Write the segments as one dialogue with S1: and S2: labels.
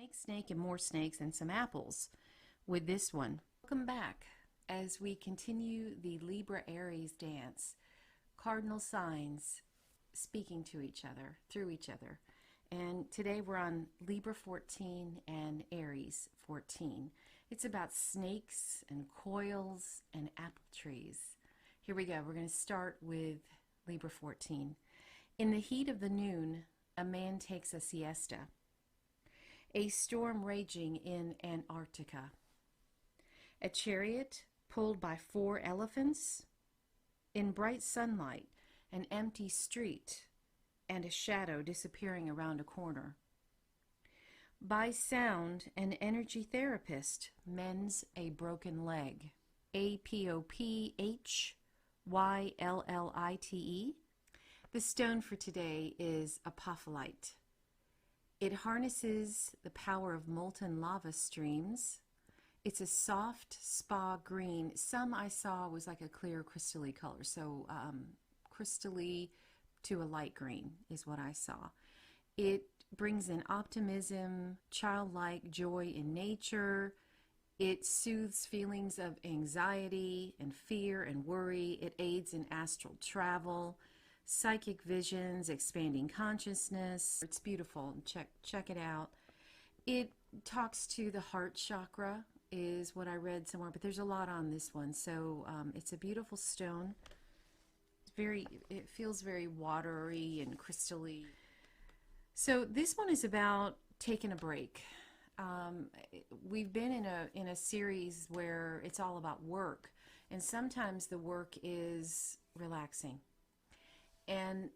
S1: Snake, and more snakes and some apples with this one. Welcome back as we continue the Libra Aries dance. Cardinal signs speaking to each other, through each other. And today we're on Libra 14 and Aries 14. It's about snakes and coils and apple trees. Here we go. We're going to start with Libra 14. In the heat of the noon, a man takes a siesta. A storm raging in Antarctica. A chariot pulled by 4 elephants. In bright sunlight, an empty street and a shadow disappearing around a corner. By sound, an energy therapist mends a broken leg. APOPHYLLITE. The stone for today is apophyllite. It harnesses the power of molten lava streams. It's a soft spa green. Some I saw was like a clear crystally color, so crystally to a light green is what I saw. It brings in optimism, childlike joy in nature. It soothes feelings of anxiety and fear and worry. It aids in astral travel, psychic visions, expanding consciousness. It's beautiful. Check it out. It talks to the heart chakra is what I read somewhere, but there's a lot on this one. So it's a beautiful stone. It feels very watery and crystally. So this one is about taking a break. We've been in a series where it's all about work, and sometimes the work is relaxing and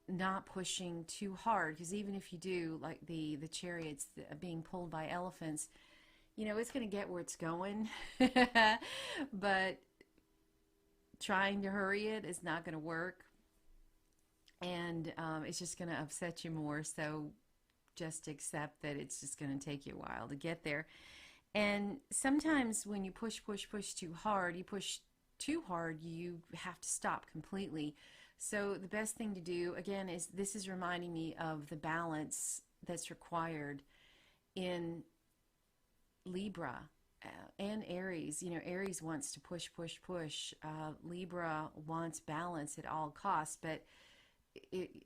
S1: not pushing too hard, because even if you do, like the chariots being pulled by elephants, you know, it's going to get where it's going, but trying to hurry it is not going to work, and it's just going to upset you more. So just accept that it's just going to take you a while to get there. And sometimes when you push too hard, you have to stop completely. So the best thing to do, again, is this is reminding me of the balance that's required in Libra and Aries. You know, Aries wants to push. Libra wants balance at all costs, but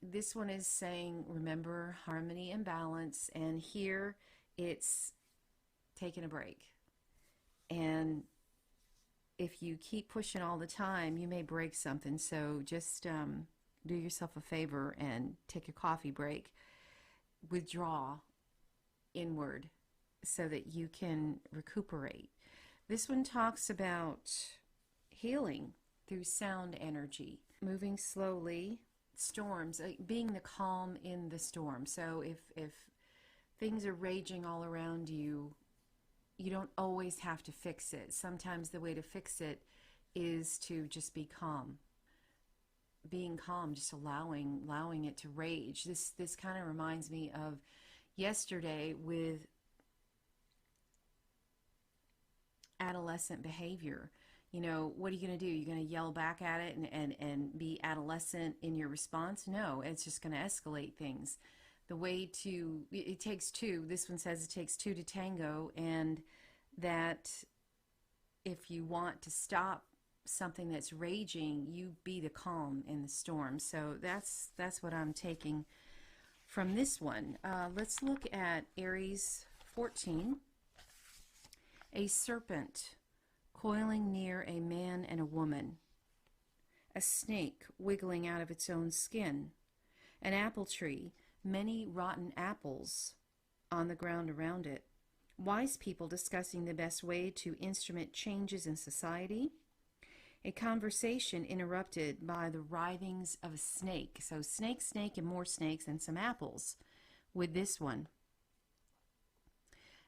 S1: this one is saying, remember harmony and balance, and here it's taking a break. And if you keep pushing all the time, you may break something. So just do yourself a favor and take a coffee break. Withdraw inward so that you can recuperate. This one talks about healing through sound energy, moving slowly, storms, being the calm in the storm. So if things are raging all around you, you don't always have to fix it. Sometimes the way to fix it is to just be calm. Being calm, just allowing it to rage. This kind of reminds me of yesterday with adolescent behavior. You know, what are you going to do? You're going to yell back at it and be adolescent in your response? No, it's just going to escalate things. The way to, it takes two. This one says it takes 2 to tango, and that if you want to stop something that's raging, you be the calm in the storm. So that's what I'm taking from this one. Let's look at Aries 14. A serpent coiling near a man and a woman. A snake wiggling out of its own skin. An apple tree, many rotten apples on the ground around it. Wise people discussing the best way to instrument changes in society. A conversation interrupted by the writhings of a snake. So snake, and more snakes, and some apples with this one.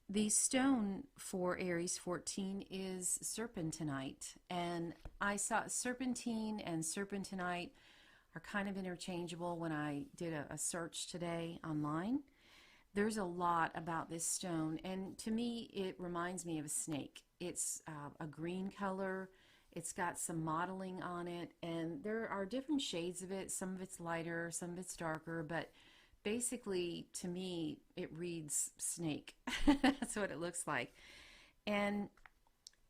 S1: The stone for Aries 14 is serpentinite, and I saw serpentine and serpentinite are kind of interchangeable when I did a search today online. There's a lot about this stone, and to me it reminds me of a snake. It's a green color. It's got some modeling on it, and there are different shades of it. Some of it's lighter, some of it's darker, but basically, to me, it reads snake. That's what it looks like. And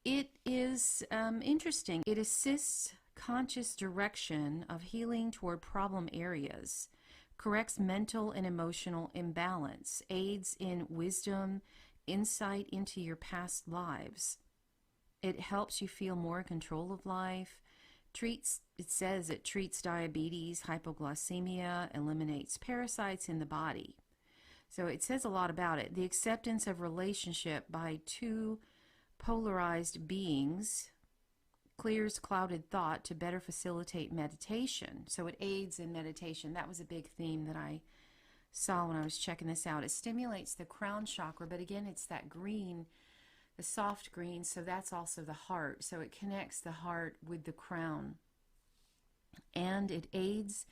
S1: it is interesting. It assists conscious direction of healing toward problem areas, corrects mental and emotional imbalance, aids in wisdom, insight into your past lives. It helps you feel more in control of life. It says it treats diabetes, hypoglycemia, eliminates parasites in the body. So it says a lot about it. The acceptance of relationship by two polarized beings clears clouded thought to better facilitate meditation. So it aids in meditation. That was a big theme that I saw when I was checking this out. It stimulates the crown chakra, but again, it's that green, the soft green, so that's also the heart. So it connects the heart with the crown. And it aids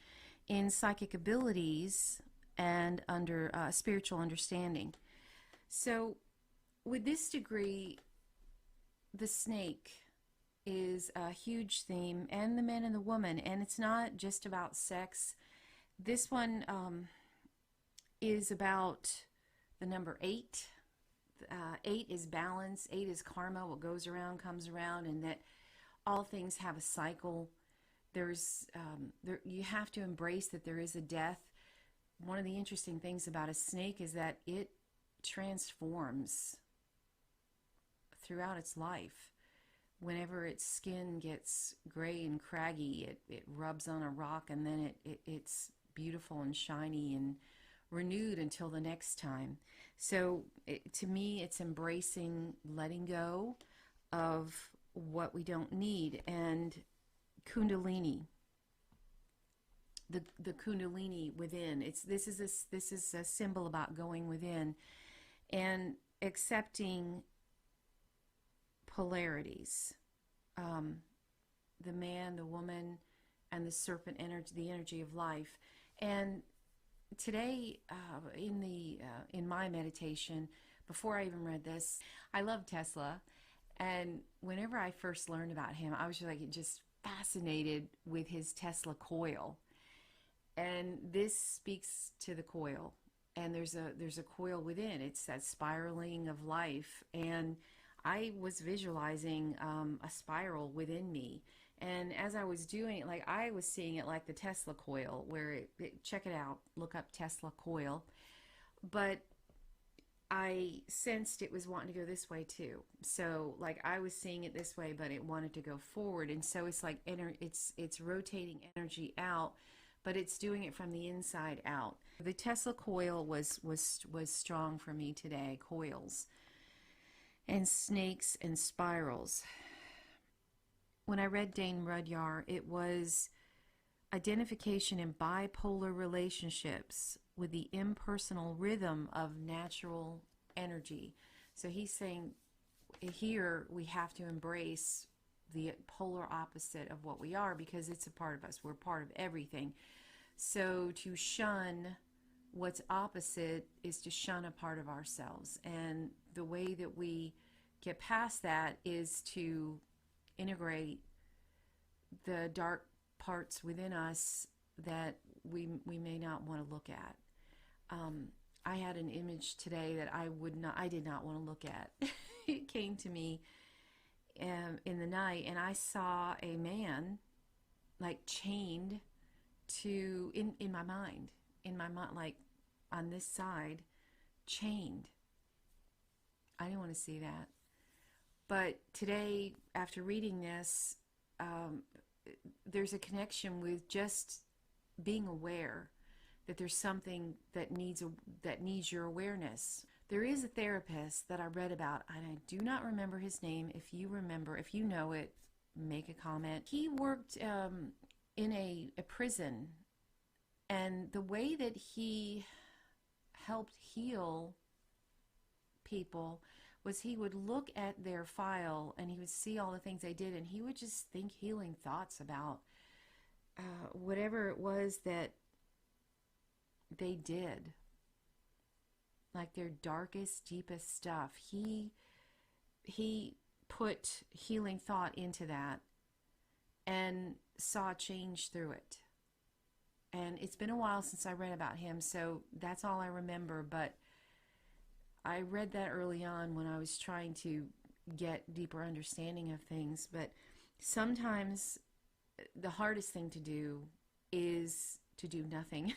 S1: in psychic abilities and under spiritual understanding. So with this degree, the snake is a huge theme, and the man and the woman, and it's not just about sex. This one is about the number 8. 8 is balance, 8 is karma, what goes around comes around, and that all things have a cycle. You have to embrace that there is a death. One of the interesting things about a snake is that it transforms throughout its life. Whenever its skin gets gray and craggy, it rubs on a rock, and then it's beautiful and shiny and renewed until the next time. So to me, it's embracing letting go of what we don't need. And Kundalini, the Kundalini within, this is a symbol about going within and accepting polarities, the man, the woman, and the serpent energy, the energy of life. And today, in my meditation, before I even read this, I love Tesla, and whenever I first learned about him, I was just fascinated with his Tesla coil. And this speaks to the coil, and there's a coil within. It's that spiraling of life, and I was visualizing a spiral within me. And as I was doing it, I was seeing it like the Tesla coil, where check it out, look up Tesla coil. But I sensed it was wanting to go this way too. So I was seeing it this way, but it wanted to go forward. And so it's like it's rotating energy out, but it's doing it from the inside out. The Tesla coil was strong for me today. Coils and snakes and spirals. When I read Dane Rudhyar, it was identification in bipolar relationships with the impersonal rhythm of natural energy. So he's saying here we have to embrace the polar opposite of what we are, because it's a part of us. We're part of everything. So to shun what's opposite is to shun a part of ourselves. And the way that we get past that is to integrate the dark parts within us that we may not want to look at. I had an image today that I did not want to look at. It came to me in the night, and I saw a man chained to in my mind, on this side, chained. I didn't want to see that. But today, after reading this, there's a connection with just being aware that there's something that needs your awareness. There is a therapist that I read about, and I do not remember his name. If you remember, if you know it, make a comment. He worked in a prison, and the way that he helped heal people was he would look at their file and he would see all the things they did, and he would just think healing thoughts about whatever it was that they did, like their darkest, deepest stuff. He put healing thought into that and saw change through it. And it's been a while since I read about him, so that's all I remember. But I read that early on when I was trying to get deeper understanding of things. But sometimes the hardest thing to do is to do nothing.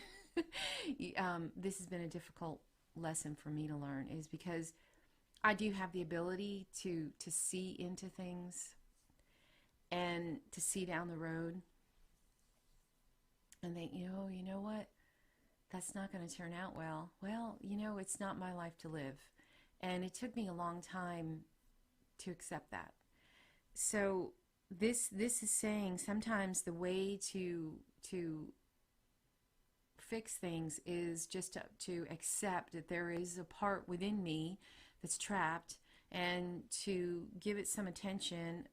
S1: This has been a difficult lesson for me to learn, is because I do have the ability to see into things and to see down the road and think, you know what? That's not going to turn out well. Well, it's not my life to live. And it took me a long time to accept that. So this is saying sometimes the way to fix things is just to accept that there is a part within me that's trapped, and to give it some attention.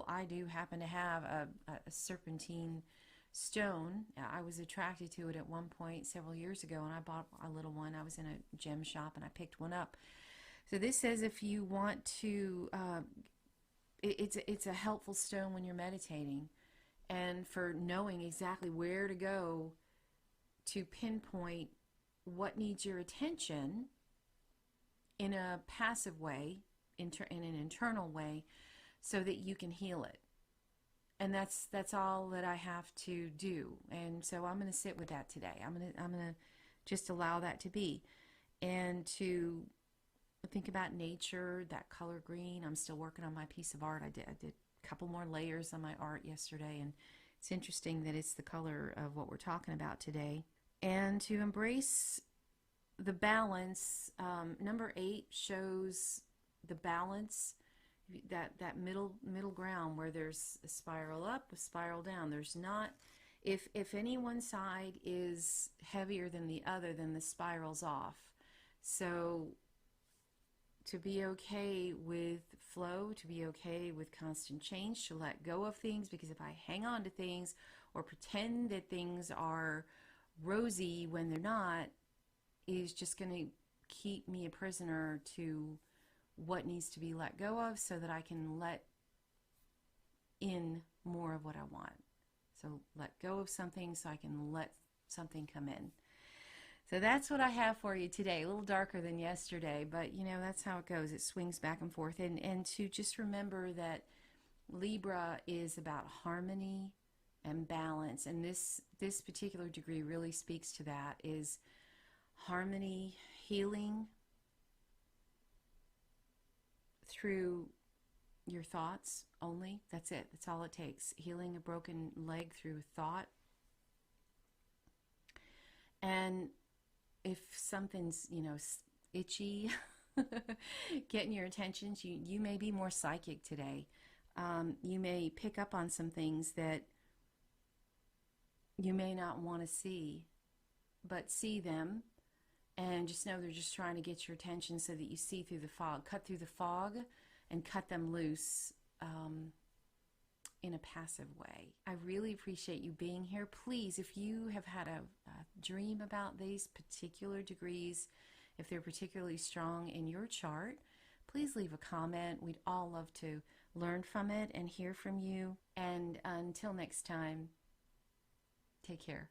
S1: I do happen to have a serpentine stone. I was attracted to it at one point several years ago, and I bought a little one. I was in a gem shop and I picked one up. So this says if you want to, it's a helpful stone when you're meditating, and for knowing exactly where to go to pinpoint what needs your attention in a passive way, in an internal way, so that you can heal it. And that's all that I have to do. And so I'm going to sit with that today. I'm going to just allow that to be, and to think about nature, that color green. I'm still working on my piece of art. I did a couple more layers on my art yesterday, and it's interesting that it's the color of what we're talking about today. And to embrace the balance. Number 8 shows the balance, that middle ground where there's a spiral up, a spiral down. There's not, if any one side is heavier than the other, then the spiral's off. So to be okay with flow, to be okay with constant change, to let go of things, because if I hang on to things or pretend that things are rosy when they're not, is just going to keep me a prisoner to what needs to be let go of, so that I can let in more of what I want. So let go of something so I can let something come in. So that's what I have for you today. A little darker than yesterday, but that's how it goes. It swings back and forth. And to just remember that Libra is about harmony and balance. And this particular degree really speaks to that, is harmony, healing through your thoughts only. That's it. That's all it takes. Healing a broken leg through thought. And if something's, itchy, getting your attention, you may be more psychic today. You may pick up on some things that you may not want to see, but see them, and just know they're just trying to get your attention so that you see through the fog. Cut through the fog and cut them loose in a passive way. I really appreciate you being here. Please, if you have had a dream about these particular degrees, if they're particularly strong in your chart, please leave a comment. We'd all love to learn from it and hear from you. And until next time, take care.